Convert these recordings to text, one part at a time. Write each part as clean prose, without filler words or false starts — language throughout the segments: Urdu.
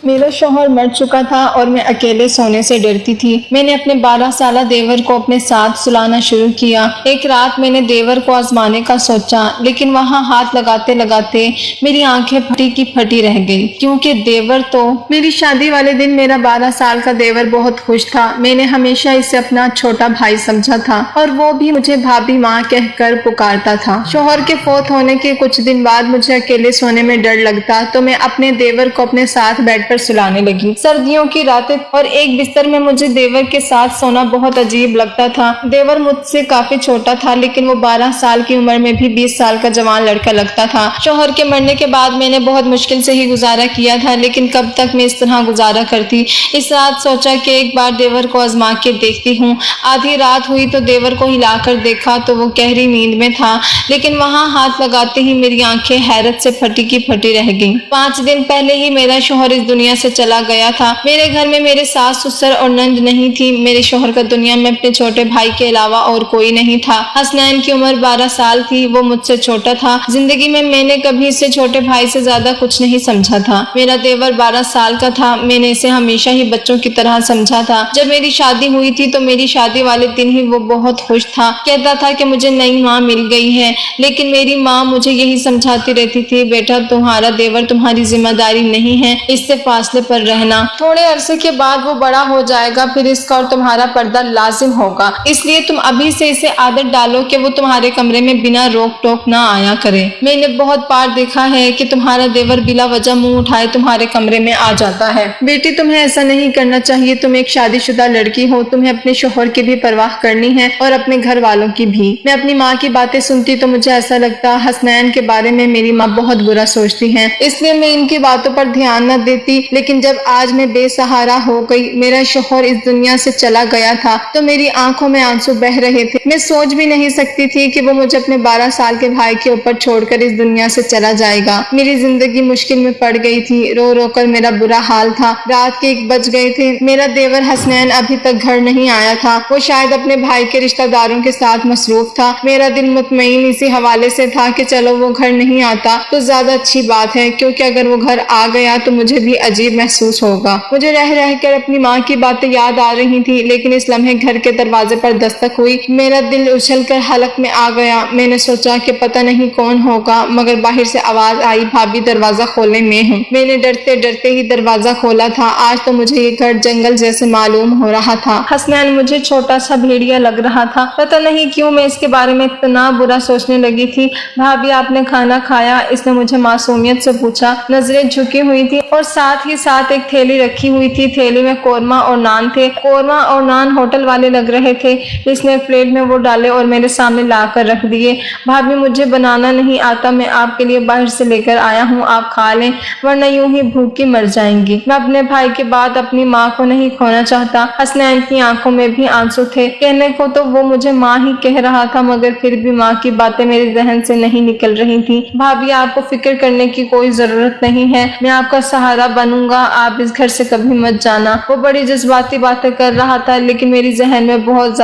میرا شوہر مر چکا تھا اور میں اکیلے سونے سے ڈرتی تھی۔ میں نے اپنے 12 سالہ دیور کو اپنے ساتھ سلانا شروع کیا۔ ایک رات میں نے دیور کو آزمانے کا سوچا، لیکن وہاں ہاتھ لگاتے لگاتے میری آنکھیں پھٹی کی پھٹی رہ گئی، کیونکہ دیور تو میری شادی والے دن میرا 12 سال کا دیور بہت خوش تھا۔ میں نے ہمیشہ اسے اپنا چھوٹا بھائی سمجھا تھا اور وہ بھی مجھے بھابھی ماں کہہ کر پکارتا تھا۔ شوہر کے فوت ہونے کے کچھ دن بعد مجھے اکیلے سونے میں ڈر لگتا تو میں اپنے دیور کو اپنے ساتھ بیڈ پر سلانے لگی۔ سردیوں کی راتیں اور ایک بستر میں مجھے دیور کے ساتھ سونا بہت عجیب لگتا تھا۔ دیور مجھ سے کافی چھوٹا تھا، لیکن وہ 12 سال کی عمر میں بھی 20 سال کا جوان لڑکا لگتا تھا۔ شوہر کے مرنے کے بعد میں نے بہت مشکل سے ہی گزارا کیا تھا، لیکن کب تک میں اس طرح گزارا کرتی۔ اس رات سوچا کہ ایک بار دیور کو آزما کے دیکھتی ہوں۔ آدھی رات ہوئی تو دیور کو ہلا کر دیکھا تو وہ گہری نیند میں تھا، لیکن وہاں ہاتھ لگاتے ہی میری آنکھیں حیرت سے پھٹی کی پھٹی رہ گئیں۔ 5 دن پہلے ہی میرا شوہر اس دنیا سے چلا گیا تھا۔ میرے گھر میں میرے ساس سسر اور نند نہیں تھی۔ میرے شوہر کا دنیا میں اپنے چھوٹے بھائی کے علاوہ اور کوئی نہیں تھا۔ حسنین کی عمر 12 سال تھی، وہ مجھ سے چھوٹا تھا۔ زندگی میں نے کبھی اسے چھوٹے بھائی سے زیادہ کچھ نہیں سمجھا تھا۔ میرا دیور 12 سال کا تھا، میں نے اسے ہمیشہ ہی بچوں کی طرح سمجھا تھا۔ جب میری شادی ہوئی تھی تو میری شادی والے دن ہی وہ بہت خوش تھا، کہتا تھا کہ مجھے نئی ماں مل گئی ہے، لیکن میری ماں مجھے یہی سمجھاتی رہتی تھی، بیٹا تمہارا دیور تمہاری ذمہ داری نہیں ہے، اس سے فاصلے پر رہنا، تھوڑے عرصے کے بعد وہ بڑا ہو جائے گا، پھر اس کا اور تمہارا پردہ لازم ہوگا، اس لیے تم ابھی سے اسے عادت ڈالو کہ وہ تمہارے کمرے میں بنا روک ٹوک نہ آیا کرے۔ میں نے بہت بار دیکھا ہے کہ تمہارا دیور بلا وجہ منہ اٹھائے تمہارے کمرے میں آ جاتا ہے۔ بیٹی تمہیں ایسا نہیں کرنا چاہیے، تم ایک شادی شدہ لڑکی ہو، تمہیں اپنے شوہر کی بھی پرواہ کرنی ہے اور اپنے گھر والوں کی بھی۔ میں اپنی ماں کی باتیں سنتی تو مجھے ایسا لگتا حسنین کے بارے میں میری ماں بہت برا سوچتی ہیں، اس لیے میں ان کی باتوں پر دھیان نہ دیتی، لیکن جب آج میں بے سہارا ہو گئی، میرا شوہر اس دنیا سے چلا گیا تھا تو میری آنکھوں میں آنسو بہہ رہے تھے۔ میں سوچ بھی نہیں سکتی تھی کہ وہ مجھے اپنے 12 سال کے بھائی کے اوپر چھوڑ کر اس دنیا سے چلا جائے گا۔ میری زندگی مشکل میں پڑ گئی تھی، رو رو کر میرا برا حال تھا۔ رات کے 1 بج گئے تھے، میرا دیور حسنین ابھی تک گھر نہیں آیا تھا، وہ شاید اپنے بھائی کے رشتہ داروں کے ساتھ مصروف تھا۔ میرا دل مطمئن اسی حوالے سے تھا کہ چلو وہ گھر نہیں آتا تو زیادہ اچھی بات ہے، کیونکہ اگر وہ گھر آ گیا تو مجھے بھی عجیب محسوس ہوگا۔ مجھے رہ رہ کر اپنی ماں کی باتیں یاد آ رہی تھی، لیکن اس لمحے گھر کے دروازے پر دستک ہوئی، میرا دل اچھل کر حلق میں آ گیا۔ میں نے سوچا کہ پتہ نہیں کون ہوگا، مگر باہر سے آواز آئی، بھابھی دروازہ کھولنے میں ہوں۔ میں نے ڈرتے ڈرتے ہی دروازہ کھولا تھا۔ آج تو مجھے یہ گھر جنگل جیسے معلوم ہو رہا تھا۔ حسنین مجھے چھوٹا سا بھیڑیا لگ رہا تھا، پتہ نہیں کیوں میں اس کے بارے میں اتنا برا سوچنے لگی تھی۔ بھابھی آپ نے کھانا کھایا؟ اس نے مجھے معصومیت سے پوچھا۔ نظریں جھکی ہوئی تھی اور ساتھ ہی ساتھ ایک تھیلی رکھی ہوئی تھی، تھیلی میں قورمہ اور نان تھے۔ قورمہ اور نان ہوٹل والے لگ رہے تھے۔ اس نے پلیٹ میں وہ ڈالے اور میرے سامنے لا کر رکھ دیے۔ بھابھی مجھے بنانا نہیں آتا، میں آپ کے لیے باہر سے لے کر آیا ہوں، آپ کھا لیں ورنہ یوں ہی بھوکی مر جائیں گی۔ میں اپنے بھائی کے بعد اپنی ماں کو نہیں کھونا چاہتا۔ حسنین کی آنکھوں میں بھی آنسو تھے۔ کہنے کو تو وہ مجھے ماں ہی کہہ رہا تھا، مگر پھر بھی ماں کی باتیں میرے ذہن سے نہیں نکل رہی تھی۔ بھابھی آپ کو فکر کرنے کی کوئی ضرورت نہیں ہے، میں آپ کا سہارا بنوں گا، آپ اس گھر سے کبھی مت جانا۔ وہ بڑی جذباتی باتیں کر رہا تھا، لیکن میرے ذہن میں بہت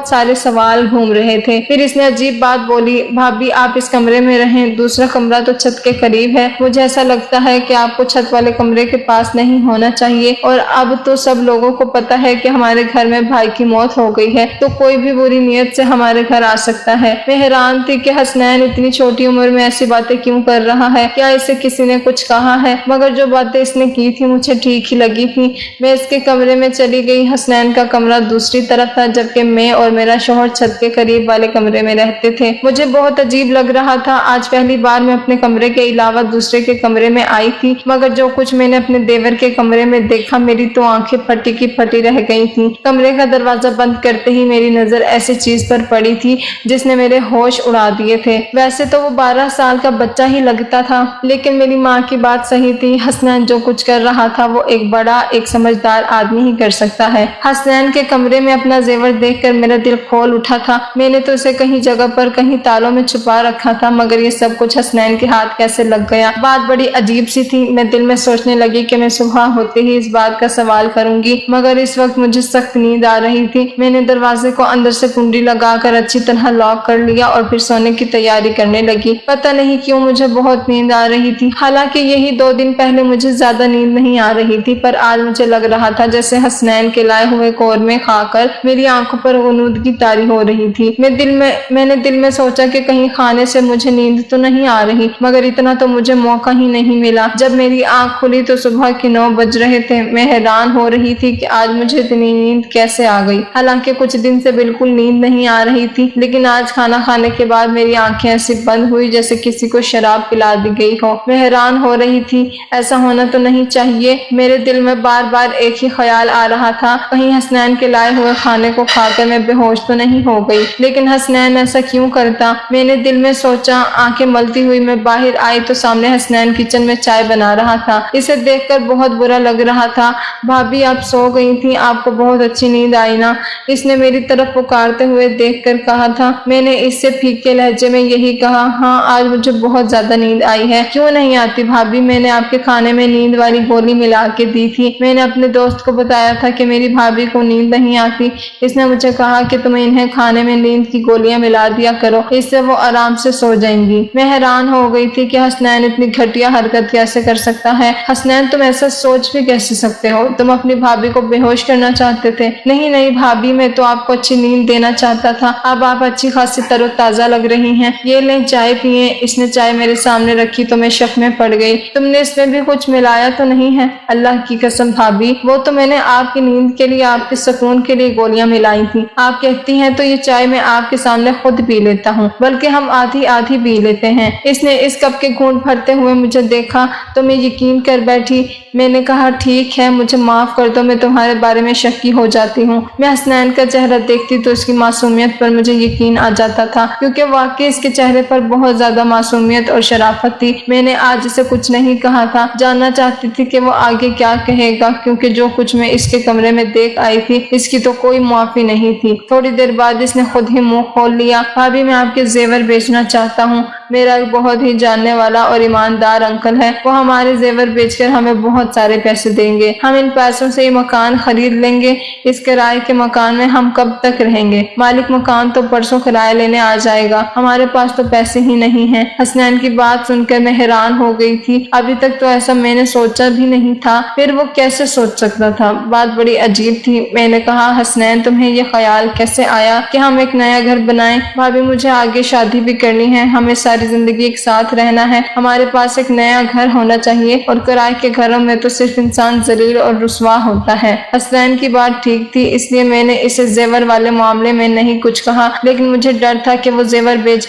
سارے سوال گھوم رہے تھے۔ پھر اس نے عجیب بات بولی، بھابھی آپ اس کمرے میں رہیں، دوسرا کمرہ تو چھت کے قریب ہے، مجھے ایسا لگتا ہے کہ آپ کو چھت والے کمرے کے پاس نہیں ہونا چاہیے، اور اب تو سب لوگوں کو پتہ ہے کہ ہمارے گھر میں بھائی کی موت ہو گئی ہے، تو کوئی بھی بری نیت سے ہمارے گھر آ سکتا ہے۔ میں حیران تھی کہ حسنین اتنی چھوٹی عمر میں ایسی باتیں کیوں کر رہا ہے، کیا اسے کسی نے کچھ کہا ہے؟ مگر جو باتیں اس نے کی تھی مجھے ٹھیک ہی لگی تھی۔ میں اس کے کمرے میں چلی گئی۔ حسنین کا کمرہ دوسری طرف تھا، جبکہ میں اور میرا شوہر چھت کے قریب والے کمرے میں رہتے تھے۔ مجھے بہت عجیب لگ رہا تھا، آج پہلی بار میں اپنے کمرے کے علاوہ دوسرے کے کمرے میں آئی تھی، مگر جو کچھ میں نے اپنے دیور کے کمرے میں دیکھا، میری تو آنکھیں پھٹی کی پھٹی رہ گئی تھیں۔ کمرے کا دروازہ بند کرتے ہی میری نظر ایسی چیز پر پڑی تھی جس نے میرے ہوش اڑا دیے تھے۔ ویسے تو وہ 12 سال کا بچہ ہی لگتا تھا، لیکن میری ماں کی بات صحیح تھی، حسنین جو کچھ کر رہا تھا وہ ایک بڑا، ایک سمجھدار آدمی ہی کر سکتا ہے۔ حسنین کے کمرے میں اپنا زیور دیکھ کر میرا دل کھول اٹھا تھا۔ میں نے تو اسے کہیں جگہ پر، کہیں تالوں میں چھپا رکھا تھا، مگر یہ سب کچھ حسنین کے ہاتھ کیسے لگ گیا؟ بات بڑی عجیب سی تھی۔ میں دل میں سوچنے لگی کہ میں صبح ہوتے ہی اس بات کا سوال کروں گی، مگر اس وقت مجھے سخت نیند آ رہی تھی۔ میں نے دروازے کو اندر سے کنڈی لگا کر اچھی طرح لاک کر لیا اور پھر سونے کی تیاری کرنے لگی۔ پتہ نہیں کیوں مجھے بہت نیند آ رہی تھی، حالانکہ یہی 2 دن پہلے مجھے زیادہ نیند نہیں آ رہی تھی، پر آج مجھے لگ رہا تھا جیسے حسنین کے لائے ہوئے قورمے کھا کر میری آنکھوں پر غنودگی طاری ہو رہی تھی۔ میں نے دل میں سوچا کہ کہیں کھانے سے مجھے نیند تو نہیں آ رہی، مگر اتنا تو مجھے موقع ہی نہیں ملا۔ جب میری آنکھ کھلی تو صبح کے 9 بج رہے تھے۔ میں حیران ہو رہی تھی کہ آج مجھے اتنی نیند کیسے آ گئی، حالانکہ کچھ دن سے بالکل نیند نہیں آ رہی تھی، لیکن آج کھانا کھانے کے بعد میری آنکھیں ایسی بند ہوئی جیسے کسی کو شراب پلا دی گئی ہو۔ میں حیران ہو رہی تھی، ایسا ہونا تو نہیں چاہیے۔ میرے دل میں بار بار ایک ہی خیال آ رہا تھا، کہیں حسنین کے لائے ہوئے کھانے کو کھا کر میں بے ہوش تو نہیں ہو گئی۔ لیکن حسنین ایسا کیوں کرتا؟ میں نے دل میں سوچا۔ آنکھیں ملتی ہوئی میں باہر آئی تو سامنے حسنین کچن میں چائے بنا رہا تھا۔ اسے دیکھ کر بہت برا لگ رہا تھا۔ بھابی آپ سو گئی تھی، آپ کو بہت اچھی نیند آئی نا؟ اس نے میری طرف پکارتے ہوئے دیکھ کر کہا تھا۔ میں نے اس سے پھیکے لہجے میں یہی کہا، ہاں آج مجھے بہت زیادہ نیند آئی ہے۔ کیوں نہیں آتی بھابی؟ میں نے آپ کے کھانے میں نیند والی گولی ملا کے دی تھی۔ میں نے اپنے دوست کو بتایا تھا کہ میری بھابی کو نیند نہیں آتی، اس نے مجھے کہا کہ تم انہیں کھانے میں نیند کی گولیاں ملا دیا کرو، اس سے وہ آرام سے سو جائیں گی۔ میں حیران ہو گئی تھی کہ حسنین اتنی گھٹیا حرکت کیسے کر سکتا ہے۔ حسنین تم ایسا سوچ بھی کیسے سکتے ہو؟ تم اپنی بھابی کو بے ہوش کرنا چاہتے تھے؟ نہیں بھابی، میں تو آپ کو اچھی نیند دینا چاہتا تھا۔ اب آپ اچھی خاصی تر و تازہ لگ رہی ہیں، یہ لیں چائے پیئیں۔ اس نے چائے میرے سامنے رکھی تو میں شک میں پڑ گئی۔ تم نے اس میں بھی کچھ ملایا تو نہیں ہے؟ اللہ کی قسم بھابی، وہ تو میں نے آپ کی نیند کے لیے، آپ کے سکون کے لیے گولیاں ملائی تھی۔ آپ کہتی ہیں تو یہ چائے میں آپ کے سامنے خود پی لیتا ہوں، بلکہ ہم آدھی آدھی پی لیتے ہیں۔ اس نے اس کپ کے گھونٹ بھرتے ہوئے مجھے دیکھا تو میں یقین کر بیٹھی۔ میں نے کہا ٹھیک ہے، مجھے معاف کر دو، میں تمہارے بارے میں شکی ہو جاتی ہوں۔ میں حسنین کا چہرہ دیکھتی تو اس کی معصومیت پر مجھے یقین آ جاتا تھا، کیونکہ واقعی اس کے چہرے پر بہت زیادہ معصومیت اور شرافت تھی۔ میں نے آج اسے کچھ نہیں کہا تھا، جاننا چاہتی تھی کہ وہ آگے کیا کہے گا، کیونکہ جو کچھ میں اس کے کمرے میں دیکھ آئی تھی اس کی تو کوئی معافی نہیں تھی۔ تھوڑی دیر بعد اس نے خود ہی منہ کھول لیا۔ بھابی میں آپ کے زیور بیچنا چاہتا ہوں، میرا ایک بہت ہی جاننے والا اور ایماندار انکل ہے، وہ ہمارے زیور بیچ کر ہمیں بہت سارے پیسے دیں گے۔ ہم ان پیسوں سے یہ مکان خرید لیں گے۔ اس کرائے کے مکان میں ہم کب تک رہیں گے؟ مالک مکان تو پرسوں کرایہ لینے آ جائے گا، ہمارے پاس تو پیسے ہی نہیں ہیں۔ حسنین کی بات سن کر میں حیران ہو گئی تھی، ابھی تک تو ایسا میں نے سوچا بھی نہیں تھا، پھر وہ کیسے سوچ سکتا تھا؟ بات بڑی عجیب تھی۔ میں نے کہا حسنین تمہیں یہ خیال کیسے آیا کہ ہم ایک نیا گھر بنائیں؟ بھابی مجھے آگے شادی بھی کرنی ہے، ہمیں ساری زندگی ایک ساتھ رہنا ہے، ہمارے پاس ایک نیا گھر ہونا چاہیے، اور کرائے کے گھروں میں تو صرف انسان ذلیل اور رسوا ہوتا ہے۔ حسنین کی بات ٹھیک تھی، اس لیے میں نے اسے زیور والے معاملے میں نہیں کچھ کہا، لیکن مجھے ڈر تھا کہ وہ زیور بیچ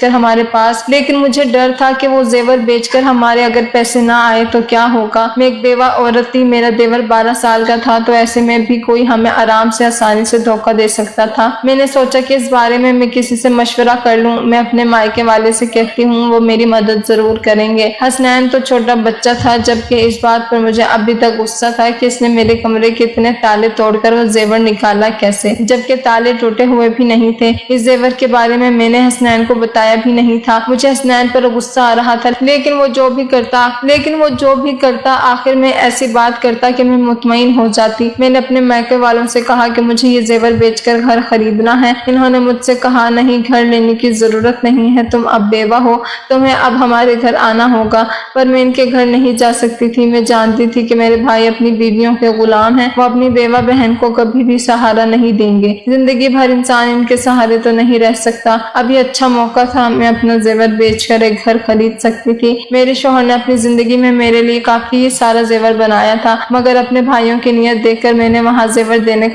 کر ہمارے اگر پیسے نہ آئے تو کیا ہوگا؟ میں ایک بیوہ عورت تھی، میرا دیور 12 سال کا تھا، تو ایسے میں بھی کوئی ہمیں آرام سے آسانی سے دھوکہ دے سکتا تھا۔ میں نے سوچا کہ اس بارے میں کسی سے مشورہ کر لوں۔ میں اپنے مائکے والے سے کہتی ہوں، وہ میری مدد ضرور کریں گے۔ حسنین تو چھوٹا بچہ تھا، جبکہ اس بات پر مجھے ابھی تک غصہ تھا کہ اس نے میرے کمرے کے اتنے تالے توڑ کر وہ زیور نکالا کیسے، جبکہ تالے ٹوٹے ہوئے بھی نہیں تھے۔ اس زیور کے بارے میں نے حسنین کو بتایا بھی نہیں تھا۔ مجھے حسنین پر غصہ آ رہا تھا، لیکن وہ جو بھی کرتا آخر میں ایسی بات کرتا کہ میں مطمئن ہو جاتی۔ میں نے اپنے مائکے والوں سے کہا کہ مجھے یہ زیور بیچ کر گھر خریدنا ہے۔ انہوں نے مجھ سے کہا نہیں، گھر لینے کی ضرورت نہیں ہے، تم اب بیوہ ہو، تمہیں اب ہمارے گھر آنا ہوگا۔ پر میں ان کے گھر نہیں جا سکتی تھی، میں جانتی تھی کہ میرے بھائی اپنی بیویوں کے غلام ہیں، وہ اپنی بیوہ بہن کو کبھی بھی سہارا نہیں دیں گے، زندگی بھر انسان ان کے سہارے تو نہیں رہ سکتا۔ اب یہ اچھا موقع تھا، میں اپنا زیور بیچ کر ایک گھر خرید سکتی تھی۔ میرے شوہر نے اپنی زندگی میں میرے لیے کافی سارا زیور بنایا تھا، مگر اپنے بھائیوں کی نیت دیکھ کر میں نے وہاں زیور دینے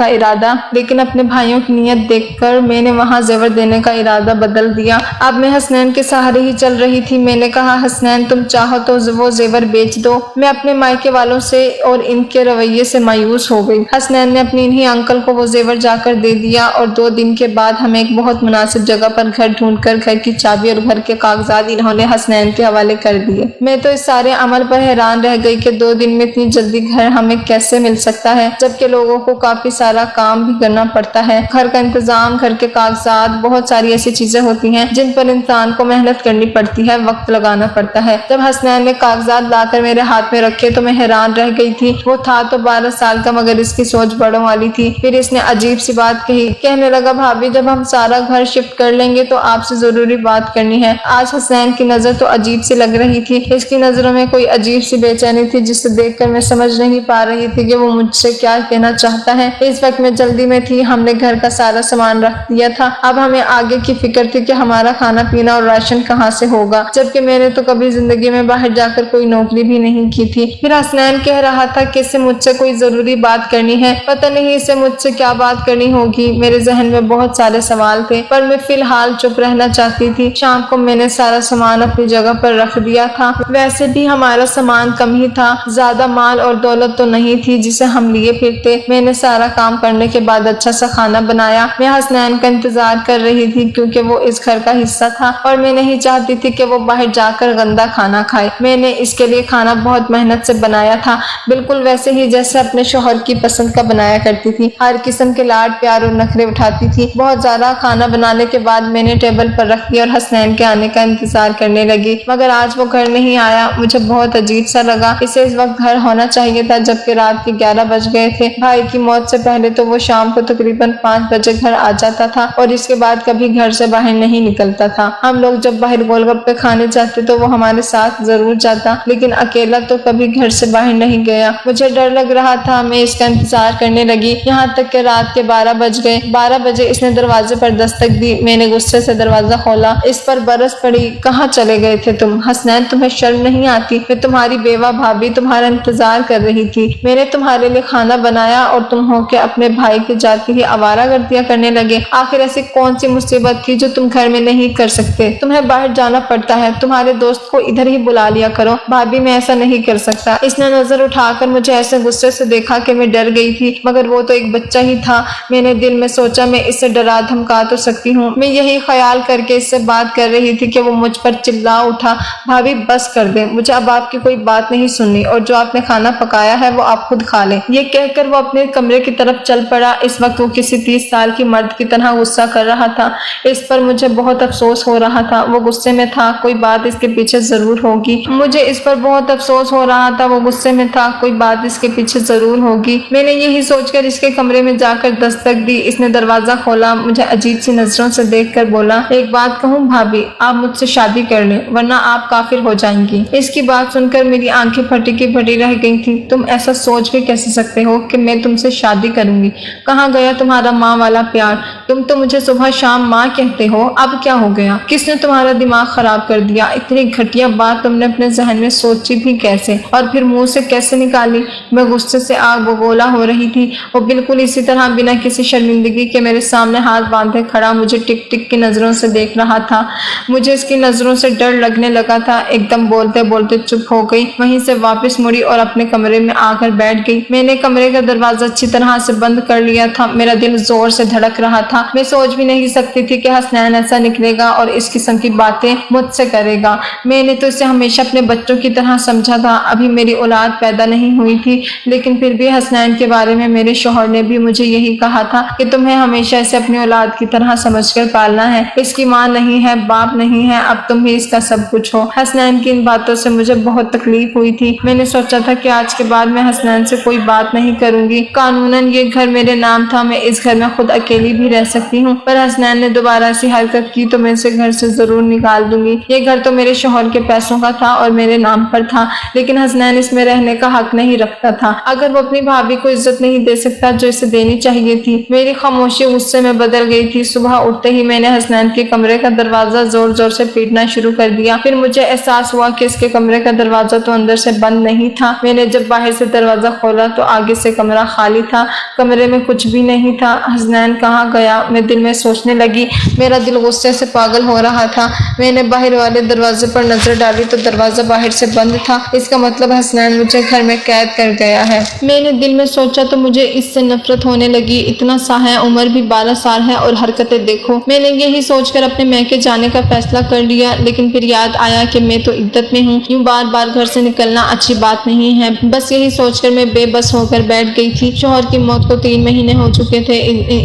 کا ارادہ بدل دیا۔ اب میں حسنین کے سہارے ہی چل رہی تھی۔ میں نے کہا حسنین تم چاہو تو وہ زیور بیچ دو۔ میں اپنے مائکے والوں سے اور ان کے رویے سے مایوس ہو گئی۔ حسنین نے اپنے انہی انکل کو وہ زیور جا کر دے دیا، اور 2 دن کے بعد ہمیں ایک بہت مناسب جگہ پر گھر ڈھونڈ کر گھر کی چابی اور گھر کے کاغذات انہوں نے حسنین کے حوالے کر دیے۔ میں تو اس سارے عمل پر حیران رہ گئی کہ 2 دن میں اتنی جلدی گھر ہمیں کیسے مل سکتا ہے، جبکہ لوگوں کو کافی سارا کام بھی کرنا پڑتا ہے، گھر کا انتظام، گھر کے کاغذات، بہت ساری ایسی چیزیں ہوتی ہیں جن پر انسان کو محنت کرنی کرنی پڑتی ہے، وقت لگانا پڑتا ہے۔ جب حسنین نے کاغذات لا کر میرے ہاتھ میں رکھے تو میں حیران رہ گئی تھی۔ وہ تھا تو 12 سال کا مگر اس کی سوچ بڑوں والی تھی۔ پھر اس نے عجیب سی بات کہی، کہنے لگا بھابھی جب ہم سارا گھر شفٹ کر لیں گے تو آپ سے ضروری بات کرنی ہے۔ آج حسنین کی نظر تو عجیب سی لگ رہی تھی، اس کی نظروں میں کوئی عجیب سی بے چینی تھی جسے دیکھ کر میں سمجھ نہیں پا رہی تھی کہ وہ مجھ سے کیا کہنا چاہتا ہے۔ اس وقت میں جلدی میں تھی، ہم نے گھر کا سارا سامان رکھ دیا تھا، اب ہمیں آگے کی فکر تھی کہ ہمارا کھانا پینا اور راشن کہاں سے ہوگا، جبکہ میں نے تو کبھی زندگی میں باہر جا کر کوئی نوکری بھی نہیں کی تھی۔ پھر حسنین کہہ رہا تھا کہ اسے مجھ سے کوئی ضروری بات کرنی ہے، پتہ نہیں اسے مجھ سے کیا بات کرنی ہوگی۔ میرے ذہن میں بہت سارے سوال تھے پر میں فی الحال چپ رہنا چاہتی تھی۔ شام کو میں نے سارا سامان اپنی جگہ پر رکھ دیا تھا، ویسے بھی ہمارا سامان کم ہی تھا، زیادہ مال اور دولت تو نہیں تھی جسے ہم لیے پھرتے۔ میں نے سارا کام کرنے کے بعد اچھا سا کھانا بنایا۔ میں حسنین کا انتظار کر رہی تھی کیونکہ وہ اس گھر کا حصہ تھا اور میں نہیں چاہتی تھی کہ وہ باہر جا کر گندا کھانا کھائے۔ میں نے اس کے لیے کھانا بہت محنت سے بنایا تھا، بالکل ویسے ہی جیسے اپنے شوہر کی پسند کا بنایا کرتی تھی، ہر قسم کے لاڈ پیار اور نخرے اٹھاتی تھی۔ بہت زیادہ کھانا بنانے کے بعد میں نے ٹیبل پر رکھ دیا اور حسنین کے آنے کا انتظار کرنے لگی، مگر آج وہ گھر نہیں آیا۔ مجھے بہت عجیب سا لگا، اسے اس وقت گھر ہونا چاہیے تھا جبکہ رات کے 11 بج گئے تھے۔ بھائی کی موت سے پہلے تو وہ شام کو تقریباً 5 بجے گھر آ جاتا تھا اور اس کے بعد کبھی گھر سے باہر نہیں نکلتا تھا۔ ہم لوگ جب باہر گول گپے کھانے جاتے تو وہ ہمارے ساتھ ضرور جاتا، لیکن اکیلا تو کبھی گھر سے باہر نہیں گیا۔ مجھے ڈر لگ رہا تھا، میں اس کا انتظار کرنے لگی یہاں تک کہ رات کے 12 بج گئے۔ 12 بجے اس نے دروازے پر دستک دی، میں نے غصے سے دروازہ کھولا، اس پر برس پڑی، کہاں چلے گئے تھے تم؟ حسنین تمہیں شرم نہیں آتی؟ میں تمہاری بیوہ بھابھی تمہارا انتظار کر رہی تھی، میں نے تمہارے لیے کھانا بنایا اور تم ہو کے اپنے بھائی کے جاتے ہی آوارہ گردیاں کرنے لگے۔ آخر ایسی کون سی مصیبت تھی جو تم گھر میں نہیں کر سکتے؟ تمہیں باہر جانا پڑتا ہے، تمہارے دوست کو ادھر ہی بلا لیا کرو۔ بھابھی میں ایسا نہیں کر سکتا۔ اس نے نظر اٹھا کر مجھے ایسے غصے سے دیکھا کہ میں ڈر گئی تھی، مگر وہ تو ایک بچہ ہی تھا۔ میں نے دل میں سوچا میں اسے ڈرا دھمکا تو سکتی ہوں۔ میں یہی خیال کر کے اس سے بات کر رہی تھی کہ وہ مجھ پر چلا اٹھا، بھابھی بس کر دیں، مجھے اب آپ کی کوئی بات نہیں سننی، اور جو آپ نے کھانا پکایا ہے وہ آپ خود کھا لیں۔ یہ کہہ کر وہ اپنے کمرے کی طرف چل پڑا۔ اس وقت وہ کسی 30 سال کی مرد کی طرح غصہ کر رہا تھا، اس پر مجھے بہت افسوس ہو رہا تھا۔ وہ غصے میں تھا، کوئی بات اس کے پیچھے ضرور ہوگی، مجھے اس پر بہت افسوس ہو رہا تھا۔ وہ غصے میں تھا، کوئی بات اس کے پیچھے ضرور ہوگی۔ میں نے یہی سوچ کر اس کے کمرے میں جا کر دستک دی۔ اس نے دروازہ کھولا، مجھے عجیب سی نظروں سے دیکھ کر بولا، ایک بات کہوں بھابھی، آپ مجھ سے شادی کر لیں ورنہ آپ کافر ہو جائیں گی۔ اس کی بات سن کر میری آنکھیں پھٹی کی پھٹی رہ گئی تھی۔ تم ایسا سوچ بھی کیسے سکتے ہو کہ میں تم سے شادی کروں گی؟ کہاں گیا تمہارا ماں والا پیار؟ تم تو مجھے صبح شام ماں کہتے ہو، اب کیا ہو گیا؟ کس نے تمہارا دماغ خراب کر دیا؟ اتنی گھٹیا بات تم نے اپنے ذہن میں سوچی بھی کیسے اور پھر منہ سے کیسے نکالی؟ میں غصے سے آگ بگولا ہو رہی تھی۔ وہ بالکل اسی طرح بنا کسی شرمندگی کے میرے سامنے ہاتھ باندھے کھڑا مجھے ٹک ٹک کی نظروں سے دیکھ رہا تھا۔ مجھے اس کی نظروں سے ڈر لگنے لگا تھا۔ ایک دم بولتے بولتے چپ ہو گئی، وہیں سے واپس مڑی اور اپنے کمرے میں آ کر بیٹھ گئی۔ میں نے کمرے کا دروازہ اچھی طرح سے بند کر لیا تھا۔ میرا دل زور سے دھڑک رہا تھا۔ میں سوچ بھی نہیں سکتی تھی کہ حسنین ایسا نکلے گا اور اس قسم کی باتیں مجھ سے کرے گا۔ میں نے تو اسے ہمیشہ اپنے بچوں کی طرح سمجھا تھا۔ ابھی میری اولاد پیدا نہیں ہوئی تھی، لیکن پھر بھی حسنین کے بارے میں میرے شوہر نے بھی مجھے یہی کہا تھا کہ تمہیں ہمیشہ اسے اپنی اولاد کی طرح سمجھ کر پالنا ہے۔ اس کی ماں نہیں ہے، باپ نہیں ہے، اب تم ہی اس کا سب کچھ ہو۔ حسنین کی ان باتوں سے مجھے بہت تکلیف ہوئی تھی۔ میں نے سوچا تھا کہ آج کے بعد میں حسنین سے کوئی بات نہیں کروں گی۔ قانوناً یہ گھر میرے نام تھا، میں اس گھر میں خود اکیلی بھی رہ سکتی ہوں، پر حسنین نے دوبارہ ایسی حرکت کی تو میں اسے گھر سے ضرور نکال دوں گی۔ یہ گھر تو میرے شوہر کے پیسوں کا تھا اور میرے نام پر تھا، لیکن حسنین اس میں رہنے کا حق نہیں رکھتا تھا۔ اگر وہ اپنی بھابھی کو عزت نہیں دے سکتا جو اسے دینی چاہیے تھی۔ میری خاموشی غصے میں بدل گئی تھی۔ صبح اٹھتے ہی میں نے حسنین کے کمرے کا دروازہ زور زور سے پیٹنا شروع کر دیا۔ پھر مجھے احساس ہوا کہ اس کے کمرے کا دروازہ تو اندر سے بند نہیں تھا۔ میں نے جب باہر سے دروازہ کھولا تو آگے سے کمرہ خالی تھا، کمرے میں کچھ بھی نہیں تھا۔ حسنین کہاں گیا؟ میں دل میں سوچنے لگی۔ میرا دل غصے سے پاگل ہو رہا تھا۔ میں نے باہر والے دروازے پر نظر ڈالی تو دروازہ باہر سے بند تھا۔ اس کا مطلب حسنین مجھے گھر میں قید کر گیا ہے۔ میں نے دل میں سوچا تو مجھے اس سے نفرت ہونے لگی۔ اتنا سا ہے، عمر بھی 12 سال ہے اور حرکتیں دیکھو۔ میں نے یہی سوچ کر اپنے میکے جانے کا فیصلہ کر لیا، لیکن پھر یاد آیا کہ میں تو عدت میں ہوں، یوں بار بار گھر سے نکلنا اچھی بات نہیں ہے۔ بس یہی سوچ کر میں بے بس ہو کر بیٹھ گئی تھی۔ شوہر کی موت کو 3 مہینے ہو چکے تھے۔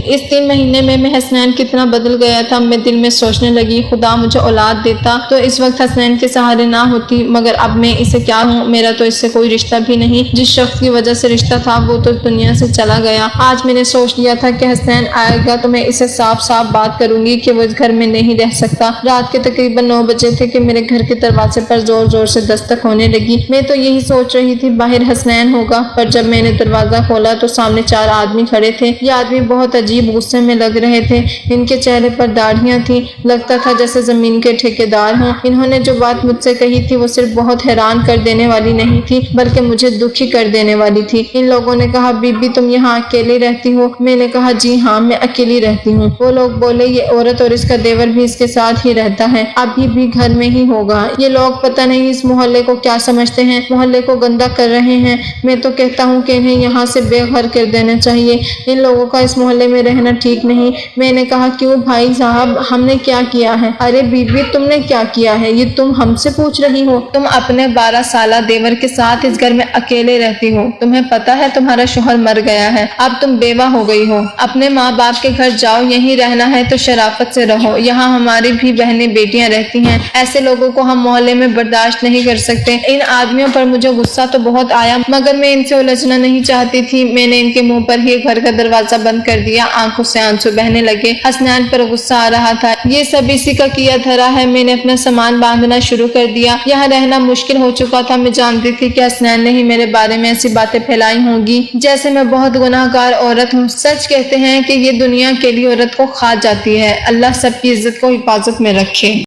اس 3 مہینے میں حسنین کتنا بدل گیا تھا۔ میں دل میں سوچنے لگی، خدا مجھے اولاد ساتھ دیتا تو اس وقت حسنین کے سہارے نہ ہوتی، مگر اب میں اسے کیا ہوں، میرا تو اس سے کوئی رشتہ بھی نہیں، جس شخص کی وجہ سے رشتہ تھا وہ تو دنیا سے چلا گیا۔ آج میں نے سوچ لیا تھا کہ حسنین آئے گا تو میں اسے صاف صاف بات کروں گی کہ وہ اس گھر میں نہیں رہ سکتا۔ رات کے تقریباً 9 بجے تھے کہ میرے گھر کے دروازے پر زور زور سے دستک ہونے لگی۔ میں تو یہی سوچ رہی تھی باہر حسنین ہوگا، پر جب میں نے دروازہ کھولا تو سامنے 4 آدمی کھڑے تھے۔ یہ آدمی بہت عجیب غصے میں لگ رہے تھے، ان کے چہرے پر داڑھیاں تھیں، لگتا تھا جیسے زمین کے ٹھیکیدار ہوں۔ انہوں نے جو بات مجھ سے کہی تھی وہ صرف بہت حیران کر دینے والی نہیں تھی بلکہ مجھے دکھی کر دینے والی تھی۔ ان لوگوں نے کہا بی بی تم یہاں اکیلی رہتی ہو؟ میں نے کہا جی ہاں میں اکیلی رہتی ہوں۔ وہ لوگ بولے یہ عورت اور اس کا دیور بھی اس کے ساتھ ہی رہتا ہے، ابھی بھی گھر میں ہی ہوگا۔ یہ لوگ پتہ نہیں اس محلے کو کیا سمجھتے ہیں، محلے کو گندا کر رہے ہیں۔ میں تو کہتا ہوں کہ انہیں یہاں سے بے گھر کر دینا چاہیے، ان لوگوں کا اس محلے میں رہنا ٹھیک نہیں۔ میں نے کہا کیوں بھائی صاحب ہم نے کیا کیا ہے؟ ارے بی بی تم نے کیا کیا ہے یہ تم ہم سے پوچھ رہی ہو؟ تم اپنے 12 سالہ دیور کے ساتھ اس گھر میں اکیلے رہتی ہو، تمہیں پتہ ہے تمہارا شوہر مر گیا ہے، اب تم بیوہ ہو گئی ہو، اپنے ماں باپ کے گھر جاؤ، یہیں رہنا ہے تو شرافت سے رہو، یہاں ہماری بھی بہنیں بیٹیاں رہتی ہیں، ایسے لوگوں کو ہم محلے میں برداشت نہیں کر سکتے۔ ان آدمیوں پر مجھے غصہ تو بہت آیا مگر میں ان سے الجھنا نہیں چاہتی تھی۔ میں نے ان کے منہ پر ہی گھر کا دروازہ بند کر دیا، آنکھوں سے آنسو بہنے لگے۔ حسنین پر غصہ آ رہا تھا، یہ سب اسی کا کیا دھرا ہے۔ میں نے اپنا سامان باندھنا شروع کر دیا، یہاں رہنا مشکل ہو چکا تھا۔ میں جانتی تھی کہ حسنین نے ہی میرے بارے میں ایسی باتیں پھیلائی ہوں گی جیسے میں بہت گناہ گار عورت ہوں۔ سچ کہتے ہیں کہ یہ دنیا کے لیے عورت کو کھا جاتی ہے۔ اللہ سب کی عزت کو حفاظت میں رکھے۔